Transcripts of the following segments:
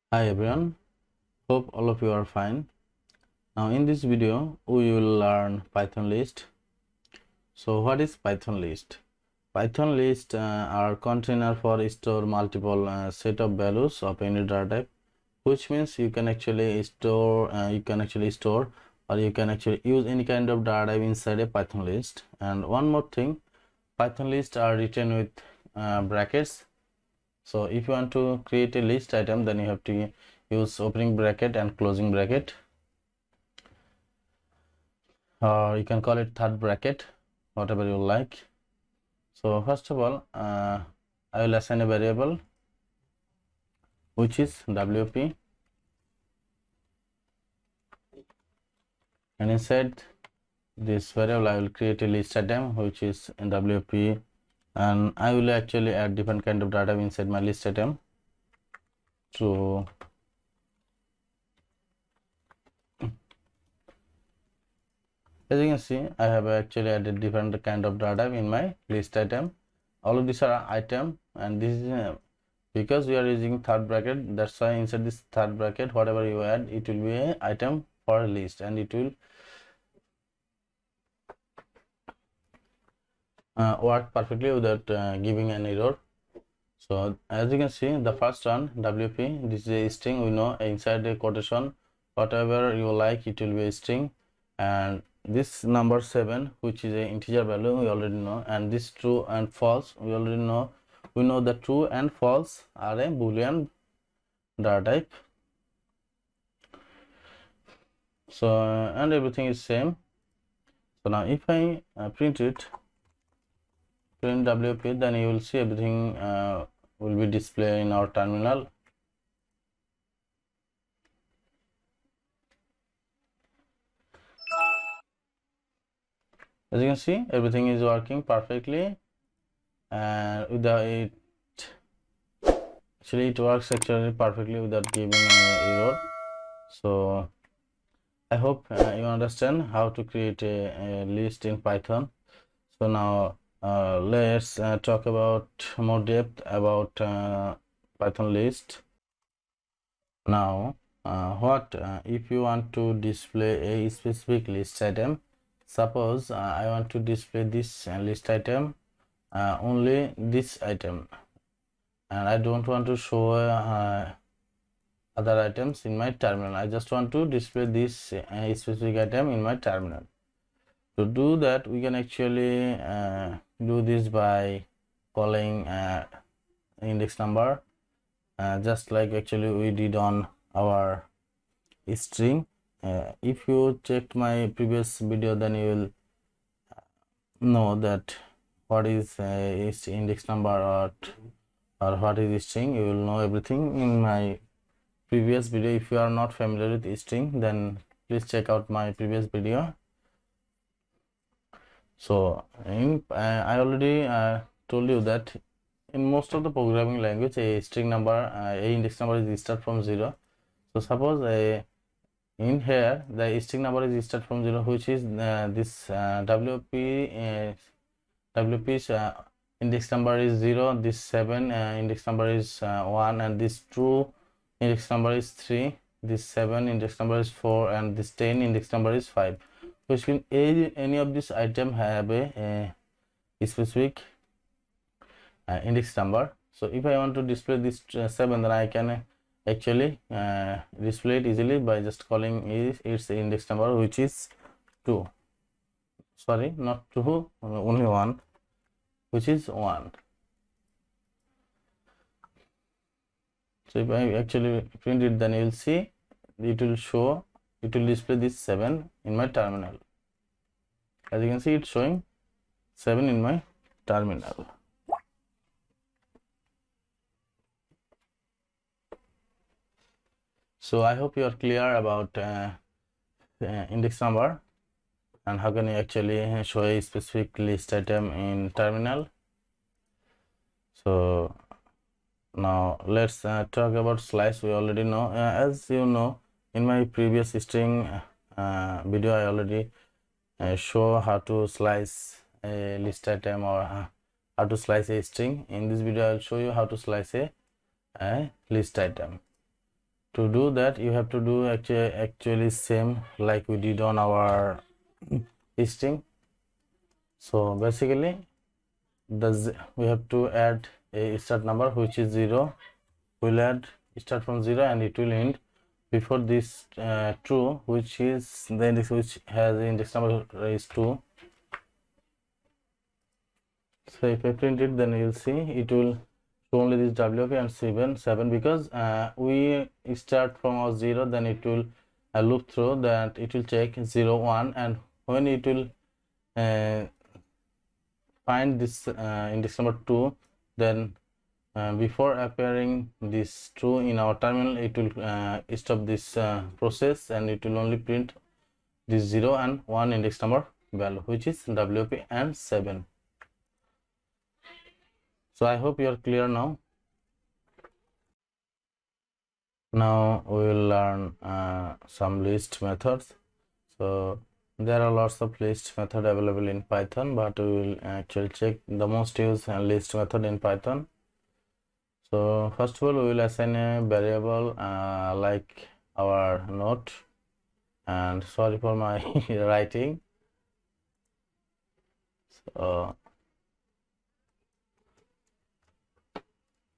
Hi everyone, hope all of you are fine. Now in this video we will learn Python list. So what is Python list? Python list are container for store multiple set of values of any data type, which means you can actually store or you can actually use any kind of data type inside a Python list. And one more thing, Python lists are written with brackets. So if you want to create a list item, then you have to use opening bracket and closing bracket, or you can call it third bracket, whatever you like. So first of all, I will assign a variable which is WP, and inside this variable I will create a list item which is in WP, and I will actually add different kind of data inside my list item. So as you can see, I have actually added different kind of data in my list item. All of these are item, and this is because we are using third bracket, that's why inside this third bracket whatever you add, it will be a item for a list, and it will work perfectly without giving an error. So as you can see, the first one WP, this is a string. We know inside a quotation whatever you like, it will be a string. And this number 7, which is a integer value, we already know. And this true and false, we already know. We know that true and false are a boolean data type. So and everything is same. So now if I print WP, then you will see everything will be displayed in our terminal. As you can see, everything is working perfectly, and without it actually it works actually perfectly without giving any error. So I hope you understand how to create a list in Python. So now let's talk about more depth about Python list. Now what if you want to display a specific list item? Suppose I want to display this list item, only this item, and I don't want to show other items in my terminal. I just want to display this specific item in my terminal. To do that, we can actually do this by calling index number, just like actually we did on our string. If you checked my previous video, then you will know that what is index number, or what is string. You will know everything in my previous video. If you are not familiar with string, then please check out my previous video. So I already told you that in most of the programming language, a string number, a index number is start from 0. So suppose in here the string number is start from 0, which is this WP's index number is 0, this 7 index number is 1, and this true index number is 3, this 7 index number is 4, and this 10 index number is 5. Which means any of this item have a specific index number. So if I want to display this 7, then I can actually display it easily by just calling its index number, which is 2. Sorry, not 2, only 1, which is 1. So if I actually print it, then you will see it will display this 7 in my terminal. As you can see, it's showing 7 in my terminal. So I hope you are clear about index number and how can you actually show a specific list item in terminal. So now let's talk about slice. We already know, as you know, in my previous string video I already show how to slice a list item, or how to slice a string. In this video I'll show you how to slice a list item. To do that, you have to do actually same like we did on our string. So basically we have to add a start number which is 0. We'll add start from 0 and it will end before this true, which is the index which has index number is 2. So if I print it, then you'll see it will show only this WP and 7 because we start from our 0, then it will loop through that. It will check 0 1, and when it will find this index number 2, then before appearing this true in our terminal, it will stop this process, and it will only print this 0 and 1 index number value, which is WP and 7. So I hope you are clear now. Now we will learn some list methods. So there are lots of list method available in Python, but we will actually check the most used list method in Python. So first of all, we will assign a variable like our note, and sorry for my writing. So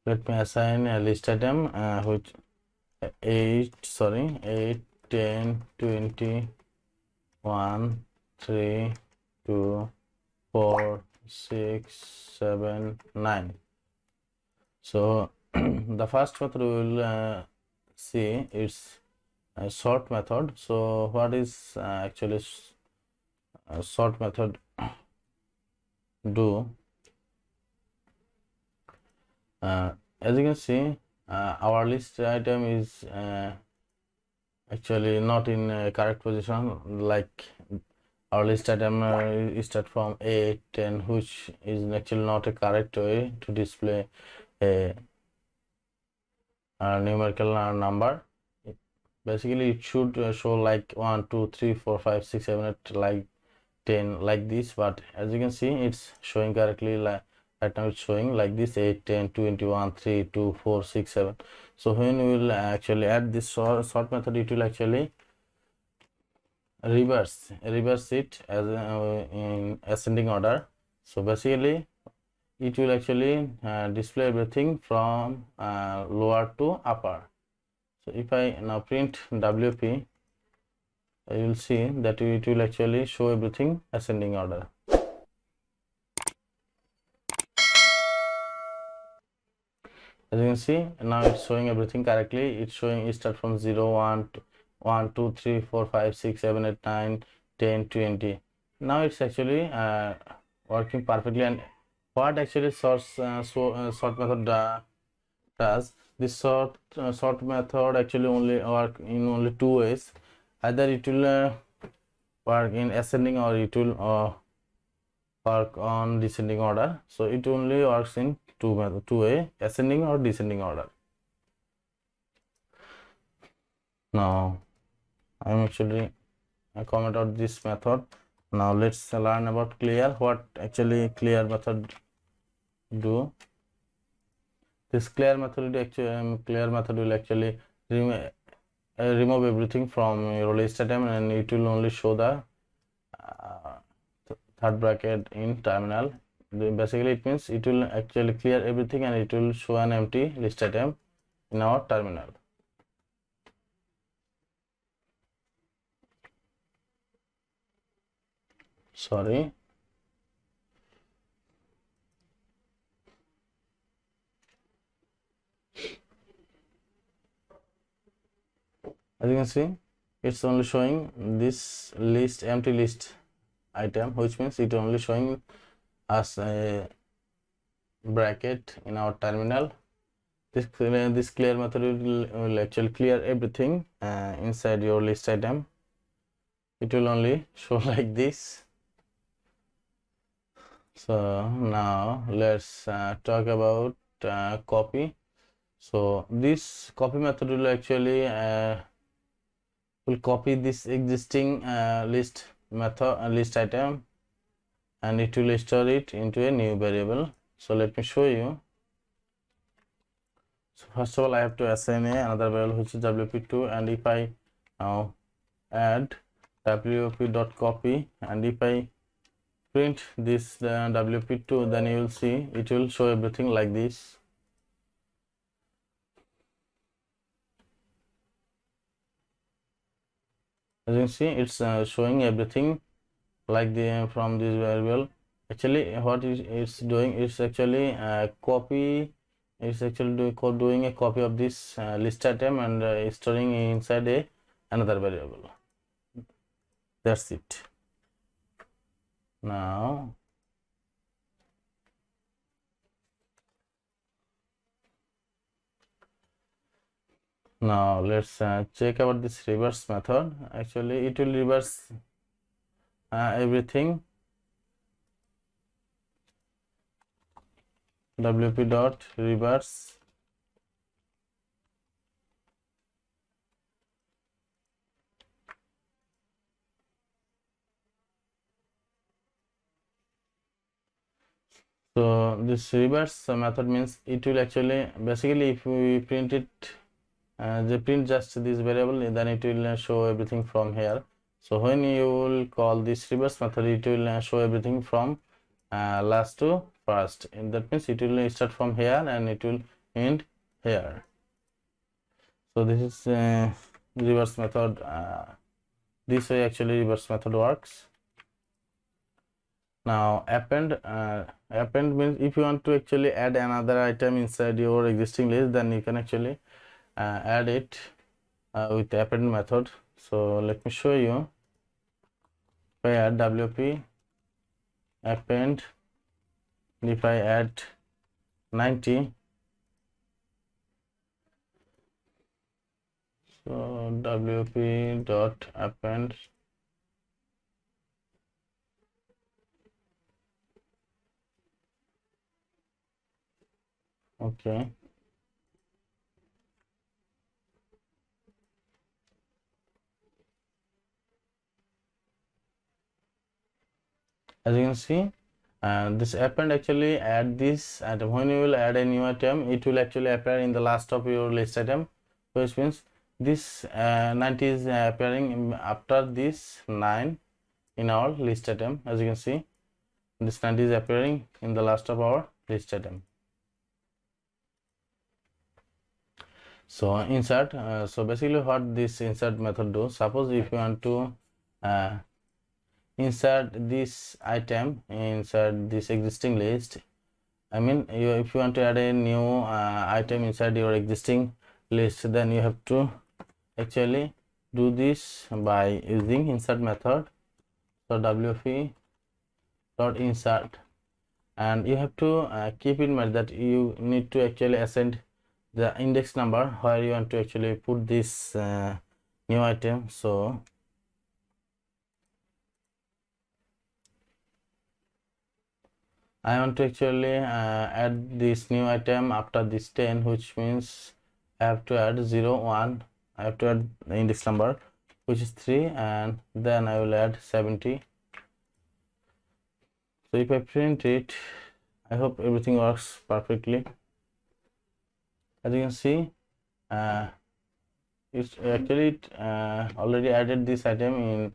let me assign a list item which 8, 10, 20, 1, 3, 2, 4, 6, 7, 9. So the first method we will see is a sort method. So what is actually a sort method do? As you can see, our list item is actually not in a correct position. Like our list item is start from 8, 10, which is actually not a correct way to display a numerical number. Basically it should show like 1, 2, 3, 4, 5, 6, 7, 8, like 10, like this, but as you can see, it's showing correctly. Like right now it's showing like this: 8, 10, 21, 3, 2, 4, 6, 7. So when we will actually add this sort method, it will actually reverse it as in ascending order. So basically it will actually display everything from lower to upper. So if I now print WP, you will see that it will actually show everything ascending order. As you can see, now it's showing everything correctly. It's showing it start from 0, 1, 1, 2, 3, 4, 5, 6, 7, 8, 9, 10, 20. Now it's actually working perfectly. And what actually sort method does? This sort method actually only work in only two ways. Either it will work in ascending, or it will work on descending order. So it only works in two way, ascending or descending order. Now I'm actually comment out this method. Now let's learn about clear. What actually clear method do? This clear method will actually remove everything from your list item, and it will only show the third bracket in terminal. Basically it means it will actually clear everything, and it will show an empty list item in our terminal. Sorry. As you can see, it's only showing this empty list item, which means it only showing as a bracket in our terminal. This clear method will actually clear everything inside your list item. It will only show like this. So now let's talk about copy. So this copy method will actually will copy this existing list item, and it will store it into a new variable. So let me show you. So first of all, I have to assign another variable which is wp2, and if I now add wp.copy, and if I print this wp2, then you will see it will show everything like this. As you can see, it's showing everything like the from this variable. Actually, what it's doing, it's actually copy. It's actually doing a copy of this list item and storing inside another variable. That's it. Now let's check about this reverse method. Actually, it will reverse everything. wp dot reverse so this reverse method means it will actually basically, if we print it, they print just this variable, then it will show everything from here. So when you will call this reverse method, it will show everything from last to first, and that means it will start from here and it will end here. So this is reverse method. This way actually reverse method works. Now append means if you want to actually add another item inside your existing list, then you can actually add it with the append method. So let me show you. If I add wp append, if I add 90, so wp dot append okay. As you can see, this append actually add this item. When you will add a new item, it will actually appear in the last of your list item, which means this 90 is appearing after this 9 in our list item. As you can see, this 90 is appearing in the last of our list item. So insert, so basically what this insert method do, suppose if you want to insert this item inside this existing list, I mean if you want to add a new item inside your existing list, then you have to actually do this by using insert method. So wp dot insert, and you have to keep in mind that you need to actually assign the index number where you want to actually put this new item. So I want to actually add this new item after this 10, which means I have to add 0 1, I have to add the index number which is 3, and then I will add 70. So if I print it, I hope everything works perfectly. As you can see, it's actually already added this item in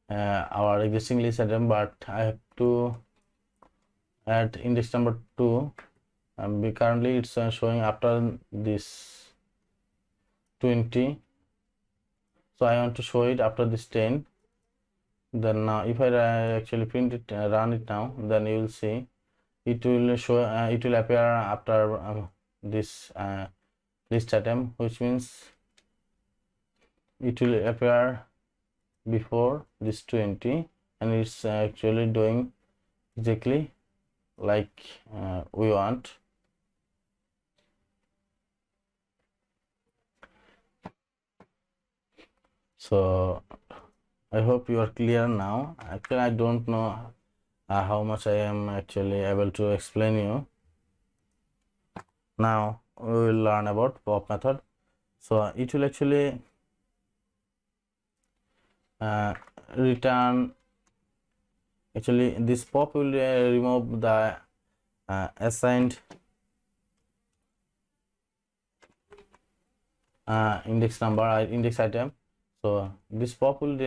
our existing list item, but I have to add index number 2. Currently it's showing after this 20, so I want to show it after this 10. Then now if I actually print it, run it now, then you will see it will show it will appear after this list item, which means it will appear before this 20, and it's actually doing exactly like we want. So I hope you are clear now. Actually, I don't know how much I am actually able to explain you. Now we will learn about pop method. So it will actually return, actually this pop will remove the assigned index number, index item. So this pop will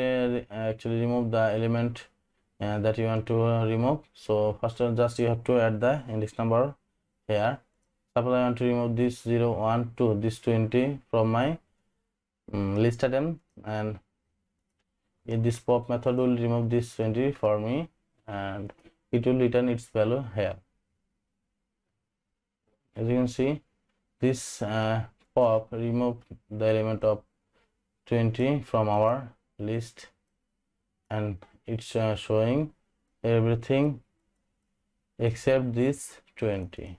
actually remove the element that you want to remove. So first just you have to add the index number here. Suppose I want to remove this 0, 1, 2, this 20 from my list item, and in this pop method will remove this 20 for me, and it will return its value here. As you can see, this pop remove the element of 20 from our list, and it's showing everything except this 20.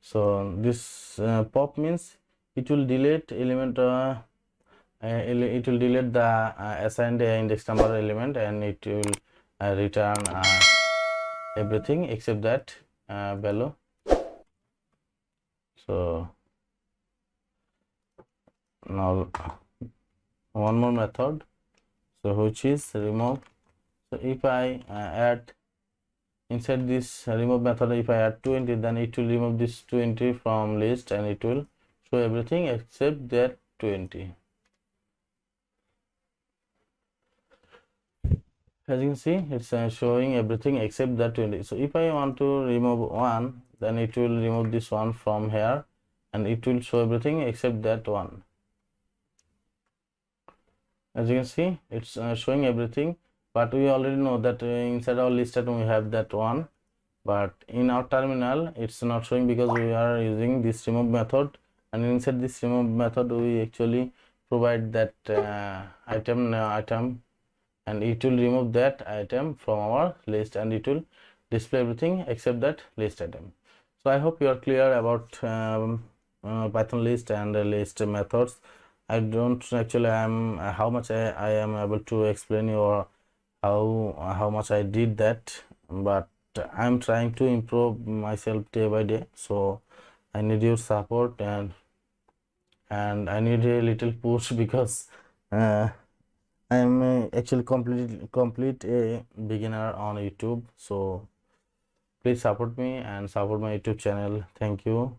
So this pop means it will delete element, it will delete the assigned index number element, and it will return everything except that value. So now one more method, so which is remove. So if I add inside this remove method, if I add 20, then it will remove this 20 from list, and it will show everything except that 20. As you can see, it's showing everything except that 20. So if I want to remove 1, then it will remove this 1 from here, and it will show everything except that 1. As you can see, it's showing everything, but we already know that inside our list item we have that 1, but in our terminal it's not showing because we are using this remove method, and inside this remove method we actually provide that item, and it will remove that item from our list, and it will display everything except that list item. So I hope you are clear about Python list and list methods. I don't actually how much I am able to explain you, or how much I did that, but I'm trying to improve myself day by day. So I need your support, and I need a little push because I'm actually complete a beginner on YouTube. So please support me and support my YouTube channel. Thank you.